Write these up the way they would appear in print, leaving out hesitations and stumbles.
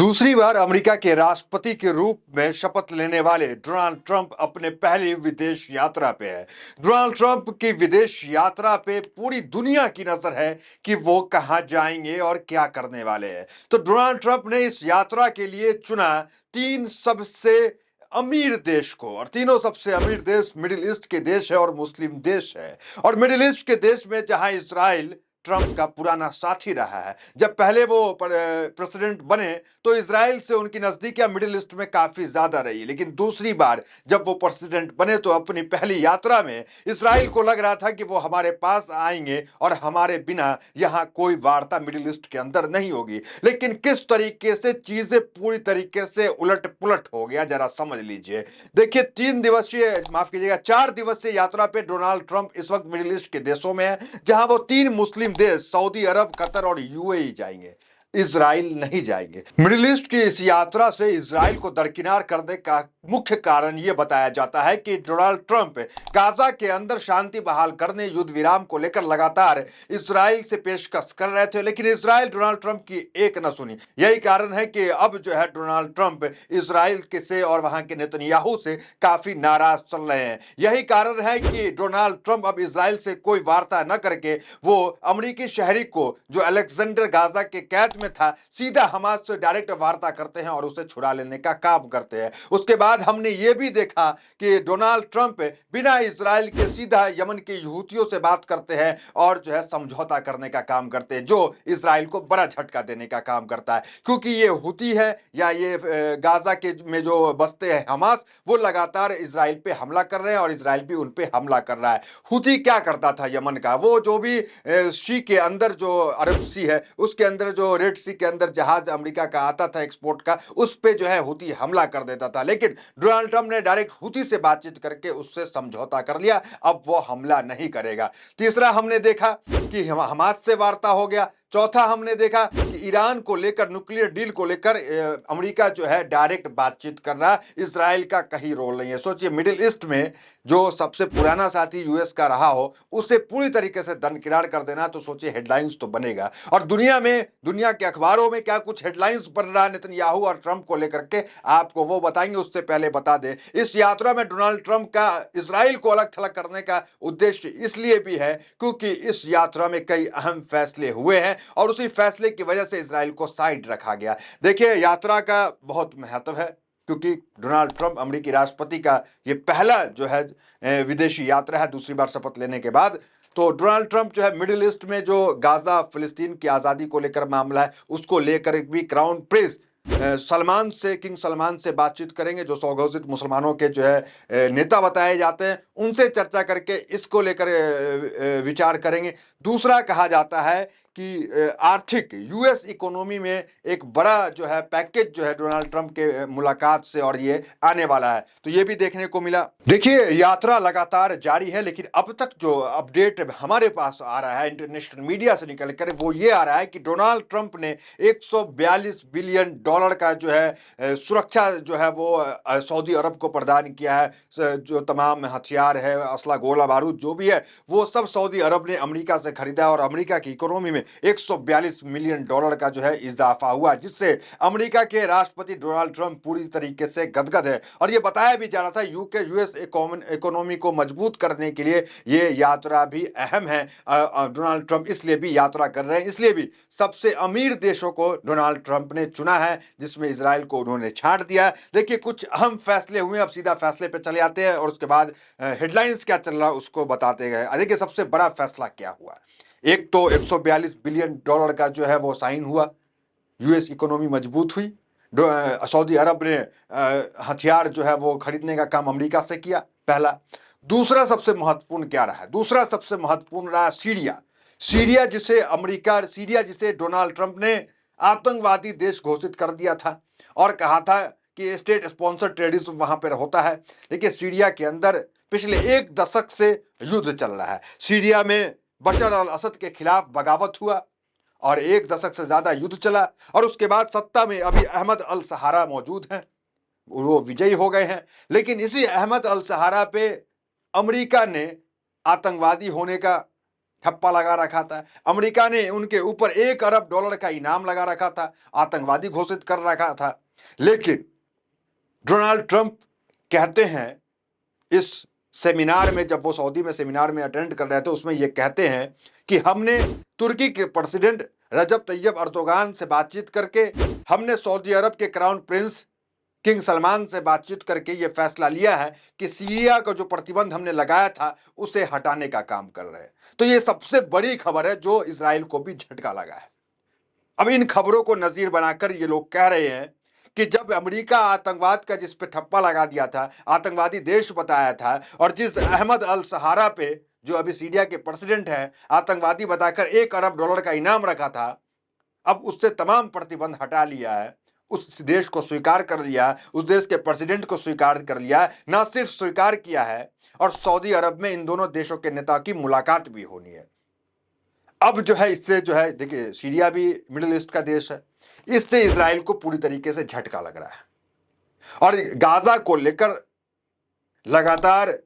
दूसरी बार अमेरिका के राष्ट्रपति के रूप में शपथ लेने वाले डोनाल्ड ट्रंप अपने पहली विदेश यात्रा पे है। डोनाल्ड ट्रंप की विदेश यात्रा पे पूरी दुनिया की नजर है कि वो कहां जाएंगे और क्या करने वाले हैं। तो डोनाल्ड ट्रंप ने इस यात्रा के लिए चुना तीन सबसे अमीर देश को, और तीनों सबसे अमीर देश मिडिल ईस्ट के देश है और मुस्लिम देश है। और मिडिल ईस्ट के देश में जहां इजराइल ट्रंप का पुराना साथी रहा है। जब पहले वो प्रेसिडेंट बने तो इजराइल से उनकी नजदीकियां मिडिल ईस्ट में काफी ज्यादा रही, लेकिन दूसरी बार जब वो प्रेसिडेंट बने तो अपनी पहली यात्रा में इजराइल को लग रहा था कि वो हमारे पास आएंगे और हमारे बिना यहां कोई वार्ता मिडिल ईस्ट के अंदर नहीं होगी। लेकिन किस तरीके से चीजें पूरी तरीके से उलट पुलट हो गया, जरा समझ लीजिए। देखिए, 4 दिवसीय यात्रा पे डोनाल्ड ट्रंप इस वक्त मिडिल ईस्ट के देशों में है, जहां वो 3 मुस्लिम देश सऊदी अरब, कतर और यूएई जाएंगे, इजराइल नहीं जाएंगे। मिडिल ईस्ट की इस यात्रा से इजराइल को दरकिनार करने का मुख्य कारण यह बताया जाता है कि डोनाल्ड ट्रंप गाजा के अंदर शांति बहाल करने, युद्ध विराम को लेकर लगातार इजराइल से पेशकश कर रहे थे, लेकिन इजराइल डोनाल्ड ट्रंप की एक न सुनी। यही कारण है कि अब जो है डोनाल्ड ट्रंप इजराइल के से और वहां के नेतन्याहू से काफी नाराज चल रहे हैं। यही कारण है कि डोनाल्ड ट्रंप अब इजराइल से कोई वार्ता न करके वो अमेरिकी शहरी को, जो अलेक्जेंडर गाजा के कैद में था, सीधा हमास से डायरेक्ट वार्ता करते हैं और उसे छुड़ा लेने का काम करते हैं। उसके बाद हमने ये भी देखा कि डोनाल्ड ट्रंप बिना इजराइल के सीधा यमन के यूथियों से बात करते हैं और जो है समझौता करने का काम करते हैं, जो इजराइल को बड़ा झटका देने का काम करता है। क्योंकि ये हुती है या ये गाजा के में जो बसते हैं हमास, वो लगातार इजराइल पे हमला कर रहे हैं और इजराइल भी उन पे हमला कर रहा है। हुती क्या करता था यमन का, वो जो भी सी के अंदर, जो अरब सी है उसके अंदर, जो रेड सी के अंदर जहाज अमेरिका का आता था एक्सपोर्ट का, उस पे जो है हुती हमला कर देता था। लेकिन डोनाल्ड ट्रंप ने डायरेक्ट हुती से बातचीत करके उससे समझौता कर लिया, अब वो हमला नहीं करेगा। तीसरा, हमने देखा कि हमास से वार्ता हो गया। चौथा, हमने देखा कि ईरान को लेकर, न्यूक्लियर डील को लेकर अमेरिका जो है डायरेक्ट बातचीत कर रहा है, इजराइल का कहीं रोल नहीं है। सोचिए, मिडिल ईस्ट में जो सबसे पुराना साथी यूएस का रहा हो, उसे पूरी तरीके से दरकिनार कर देना, तो सोचिए हेडलाइंस तो बनेगा। और दुनिया के अखबारों में क्या कुछ हेडलाइंस बन रहा है नेतन्याहू और ट्रंप को लेकर के, आपको वो बताएंगे। उससे पहले बता दें, इस यात्रा में डोनाल्ड ट्रंप का इजराइल को अलग थलग करने का उद्देश्य इसलिए भी है क्योंकि इस यात्रा में कई अहम फैसले हुए हैं और उसी फैसले की वजह से इजराइल को साइड रखा गया। देखिए, यात्रा का बहुत महत्व है क्योंकि डोनाल्ड ट्रंप अमेरिकी राष्ट्रपति का ये पहला जो है विदेशी यात्रा है दूसरी बार शपथ लेने के बाद। तो डोनाल्ड ट्रंप जो है मिडिल ईस्ट में जो गाजा फिलिस्तीन की आजादी को लेकर मामला है, उसको लेकर भी क्राउन प्रिंस किंग सलमान से बातचीत करेंगे, जो सौगोजित मुसलमानों के जो है नेता बताए जाते हैं, उनसे चर्चा करके इसको लेकर विचार करेंगे। दूसरा, कहा जाता है कि आर्थिक यूएस इकोनॉमी में एक बड़ा जो है पैकेज जो है डोनाल्ड ट्रंप के मुलाकात से और ये आने वाला है, तो ये भी देखने को मिला। देखिए, यात्रा लगातार जारी है, लेकिन अब तक जो अपडेट हमारे पास आ रहा है इंटरनेशनल मीडिया से निकल कर, वो ये आ रहा है कि डोनाल्ड ट्रंप ने $142 बिलियन का जो है सुरक्षा जो है वो सऊदी अरब को प्रदान किया है। जो तमाम हथियार है, असला, गोला बारूद जो भी है, वो सब सऊदी अरब ने अमेरिका से खरीदा और अमेरिका की इकोनॉमी में $142 मिलियन का जो है इजाफा हुआ, जिससे अमेरिका के राष्ट्रपति डोनाल्ड ट्रंप पूरी तरीके से गदगद है। और ये बताया भी जा रहा था यूके यूएस इकोनॉमी को मजबूत करने के लिए ये यात्रा भी अहम है। डोनाल्ड ट्रंप इसलिए भी यात्रा कर रहे हैं, इसलिए भी सबसे अमीर देशों को डोनाल्ड ट्रंप ने चुना है, जिसमें इजराइल को उन्होंने छांट दिया। देखिए, कुछ अहम फैसले हुए, अब सीधा फैसले पे चले आते हैं और उसके बाद हेडलाइंस क्या चल रहा है उसको बताते गए। देखिए, सबसे बड़ा फैसला क्या हुआ। एक तो $142 बिलियन का जो है वो साइन हुआ, यूएस इकोनॉमी मजबूत हुई, सऊदी अरब ने हथियार जो है वो खरीदने का काम अमेरिका से किया, पहला। दूसरा सबसे महत्वपूर्ण क्या रहा? दूसरा सबसे महत्वपूर्ण रहा सीरिया जिसे डोनाल्ड ट्रंप ने आतंकवादी देश घोषित कर दिया था और कहा था कि स्टेट स्पॉन्सर टेररिज्म वहां पर होता है। देखिए, सीरिया के अंदर पिछले 1 दशक से युद्ध चल रहा है। सीरिया में बशर अल असद के खिलाफ बगावत हुआ और 1 दशक से ज्यादा युद्ध चला, और उसके बाद सत्ता में अभी अहमद अल सहारा मौजूद हैं, वो विजयी हो गए हैं। लेकिन इसी अहमद अल सहारा पे अमेरिका ने आतंकवादी होने का ठप्पा लगा रखा था। अमेरिका ने उनके ऊपर $1 अरब का इनाम लगा रखा था, आतंकवादी घोषित कर रखा था। लेकिन डोनाल्ड ट्रंप कहते हैं इस सेमिनार में, जब वो सऊदी में सेमिनार में अटेंड कर रहे थे, उसमें ये कहते हैं कि हमने तुर्की के प्रेसिडेंट रजब तैयब अर्दोगान से बातचीत करके, हमने सऊदी अरब के क्राउन प्रिंस किंग सलमान से बातचीत करके ये फैसला लिया है कि सीरिया का जो प्रतिबंध हमने लगाया था उसे हटाने का काम कर रहे हैं। तो ये सबसे बड़ी खबर है जो इजराइल को भी झटका लगा है। अब इन खबरों को नजीर बनाकर ये लोग कह रहे हैं कि जब अमेरिका आतंकवाद का जिस पे ठप्पा लगा दिया था, आतंकवादी देश बताया था, और जिस अहमद अल सहारा पे, जो अभी सीरिया के प्रेसिडेंट हैं, आतंकवादी बताकर $1 अरब का इनाम रखा था, अब उससे तमाम प्रतिबंध हटा लिया है, उस देश को स्वीकार कर लिया, उस देश के प्रेसिडेंट को स्वीकार कर लिया, ना सिर्फ स्वीकार किया है, और सऊदी अरब में इन दोनों देशों के नेता की मुलाकात भी होनी है। अब जो है इससे जो है, देखिए सीरिया भी मिडिल ईस्ट का देश है, इससे इजराइल को पूरी तरीके से झटका लग रहा है। और गाजा को लेकर लगातार,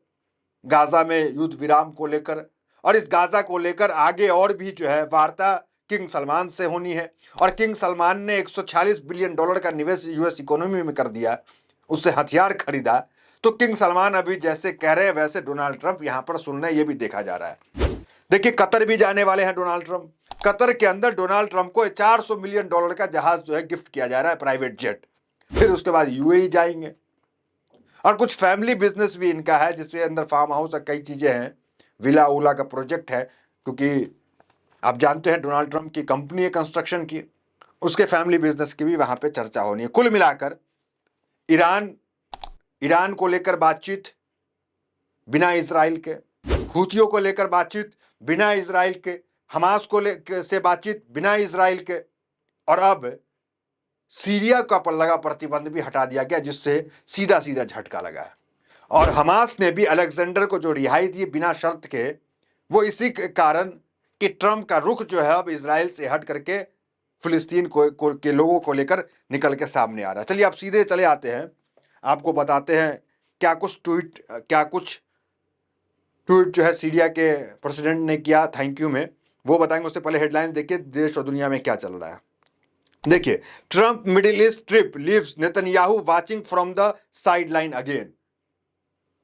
गाजा में युद्ध विराम को लेकर, और इस गाजा को लेकर आगे और भी जो है वार्ता किंग सलमान से होनी है। और किंग सलमान ने $146 बिलियन का निवेश यूएस इकोनॉमी में कर दिया, उससे हथियार खरीदा। तो किंग सलमान अभी जैसे कह रहे हैं वैसे डोनाल्ड ट्रंप यहां पर सुन रहे हैं, ये भी देखा जा रहा है। देखिए कतर भी जाने वाले हैं डोनाल्ड ट्रंप। कतर के अंदर डोनाल्ड ट्रंप को $400 मिलियन का जहाज जो है गिफ्ट किया जा रहा है, प्राइवेट जेट। फिर उसके बाद यूएई जाएंगे, और कुछ फैमिली बिजनेस भी इनका है, जिसके अंदर फार्म हाउस और कई चीजें हैं, विला उला का प्रोजेक्ट है, क्योंकि आप जानते हैं डोनाल्ड ट्रंप की कंपनी है कंस्ट्रक्शन की, उसके फैमिली बिजनेस की भी वहां पे चर्चा होनी है। कुल मिलाकर ईरान को लेकर बातचीत बिना इजराइल के, हूथियों को लेकर बातचीत बिना इजराइल के, हमास को से बातचीत बिना इजराइल के, और अब सीरिया का पर लगा प्रतिबंध भी हटा दिया गया, जिससे सीधा सीधा झटका लगा है। और हमास ने भी अलेक्जेंडर को जो रिहाई दी बिना शर्त के, वो इसी के कारण कि ट्रंप का रुख जो है अब इजराइल से हट करके फिलिस्तीन के लोगों को लेकर निकल के सामने आ रहा है। चलिए आप सीधे चले आते हैं, आपको बताते हैं क्या कुछ ट्वीट जो है सीरिया के प्रेसिडेंट ने किया थैंक यू में, वो बताएंगे। उससे पहले हेडलाइंस देखिए देश और दुनिया में क्या चल रहा है। देखिए, Trump middle east trip leaves Netanyahu watching from the side line again,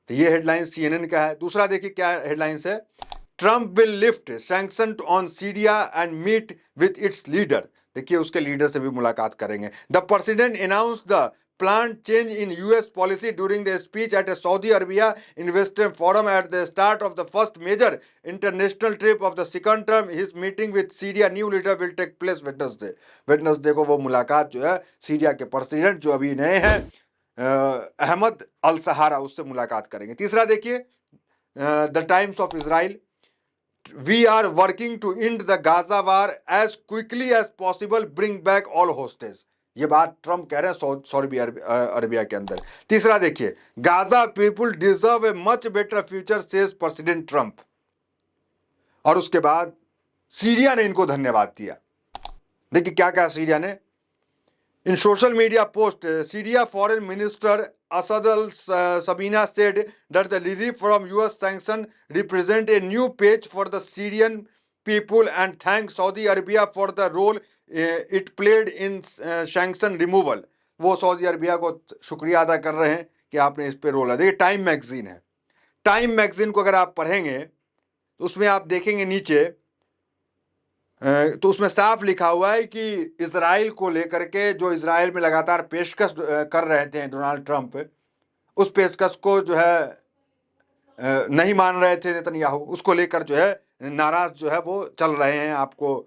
तो ये हेडलाइन सीएनएन का है। दूसरा देखिए क्या हेडलाइंस है, Trump will lift sanction on Syria and meet with its leader, देखिए उसके लीडर से भी मुलाकात करेंगे। The president announce the planned change in US policy during the speech at a Saudi Arabia investor forum at the start of the first major international trip of the second term. His meeting with Syria new leader will take place Wednesday. Wednesday को वो मुलाकात जो है Syria के president जो अभी नए हैं अहमद अल सहारा, उससे मुलाकात करेंगे। तीसरा देखिए the times of Israel, we are working to end the Gaza war as quickly as possible, bring back all hostages, ये बात ट्रंप कह रहे हैं सऊदी अरबिया के अंदर। तीसरा देखिए, Gaza people deserve a much better future says president Trump, और उसके बाद सीरिया ने इनको धन्यवाद दिया। देखिए क्या कहा सीरिया ने, in social media post Syria foreign minister Asad al-Sabina said that the relief from US sanction represent a new page for the Syrian people and thank Saudi Arabia for the role it played in sanction removal. वो Saudi Arabia को शुक्रिया अदा कर रहे हैं कि आपने इस पे रोल है। देखिए टाइम मैगजीन है, टाइम मैगजीन को अगर आप पढ़ेंगे तो उसमें आप देखेंगे नीचे, तो उसमें साफ लिखा हुआ है कि इजराइल को लेकर के जो इजराइल में लगातार पेशकश कर रहे थे डोनाल्ड ट्रंप, उस पेशकश को जो है नहीं मान रहे थे नेतन्याहू, उसको लेकर जो है नाराज जो है वो चल रहे हैं आपको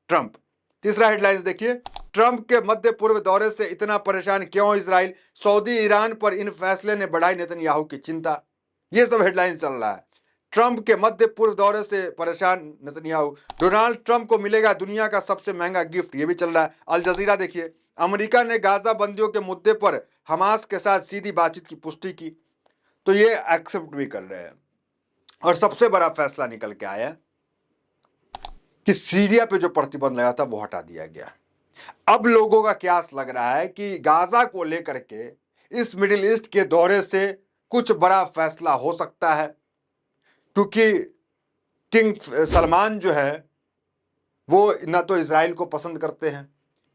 ट्रंप। तीसरा हेडलाइंस देखिए, ट्रंप के मध्य पूर्व दौरे से इतना परेशान क्यों इजराइल, सऊदी ईरान पर इन फैसले ने बढ़ाई नेतन्याहू की चिंता, ये सब हेडलाइन चल रहा है। ट्रंप के मध्य पूर्व दौरे से परेशान नेतन्याहू, डोनाल्ड ट्रंप को मिलेगा दुनिया का सबसे महंगा गिफ्ट, ये भी चल रहा है। अल जजीरा देखिए, अमेरिका ने गाजा बंदियों के मुद्दे पर हमास के साथ सीधी बातचीत की पुष्टि की, तो ये एक्सेप्ट भी कर रहे हैं। और सबसे बड़ा फैसला निकल के आया कि सीरिया पे जो प्रतिबंध लगा था वो हटा दिया गया। अब लोगों का क्यास लग रहा है कि गाजा को लेकर के इस मिडिल ईस्ट के दौरे से कुछ बड़ा फैसला हो सकता है, क्योंकि किंग सलमान जो है वो न तो इजराइल को पसंद करते हैं,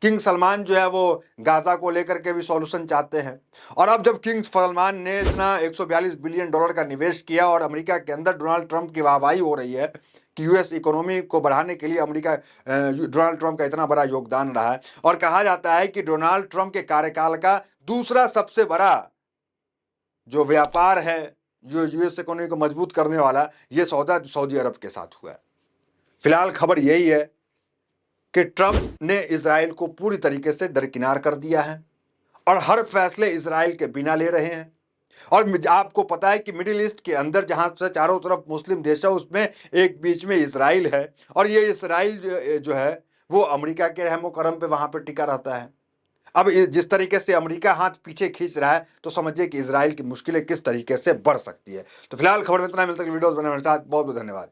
किंग सलमान जो है वो गाजा को लेकर के भी सॉल्यूशन चाहते हैं। और अब जब किंग सलमान ने इतना 142 बिलियन डॉलर का निवेश किया और अमेरिका के अंदर डोनाल्ड ट्रंप की वाहवाही हो रही है कि यूएस इकोनॉमी को बढ़ाने के लिए अमेरिका डोनाल्ड ट्रंप का इतना बड़ा योगदान रहा है, और कहा जाता है कि डोनाल्ड ट्रंप के कार्यकाल का दूसरा सबसे बड़ा जो व्यापार है, जो यूएस इकोनॉमी को मजबूत करने वाला, ये सौदा सऊदी अरब के साथ हुआ है। फिलहाल खबर यही है कि ट्रंप ने इजराइल को पूरी तरीके से दरकिनार कर दिया है और हर फैसले इजराइल के बिना ले रहे हैं। और आपको पता है कि मिडिल ईस्ट के अंदर जहां से चारों तरफ मुस्लिम देश है, उसमें एक बीच में इजराइल है, और ये इजराइल जो है वो अमेरिका के रहमो करम पे वहां पर टिका रहता है। अब जिस तरीके से अमेरिका हाथ पीछे खींच रहा है, तो समझिए कि इजराइल की मुश्किलें किस तरीके से बढ़ सकती है। तो फिलहाल खबर में इतना, मिलता है वीडियोस बनाने के साथ। बहुत बहुत धन्यवाद।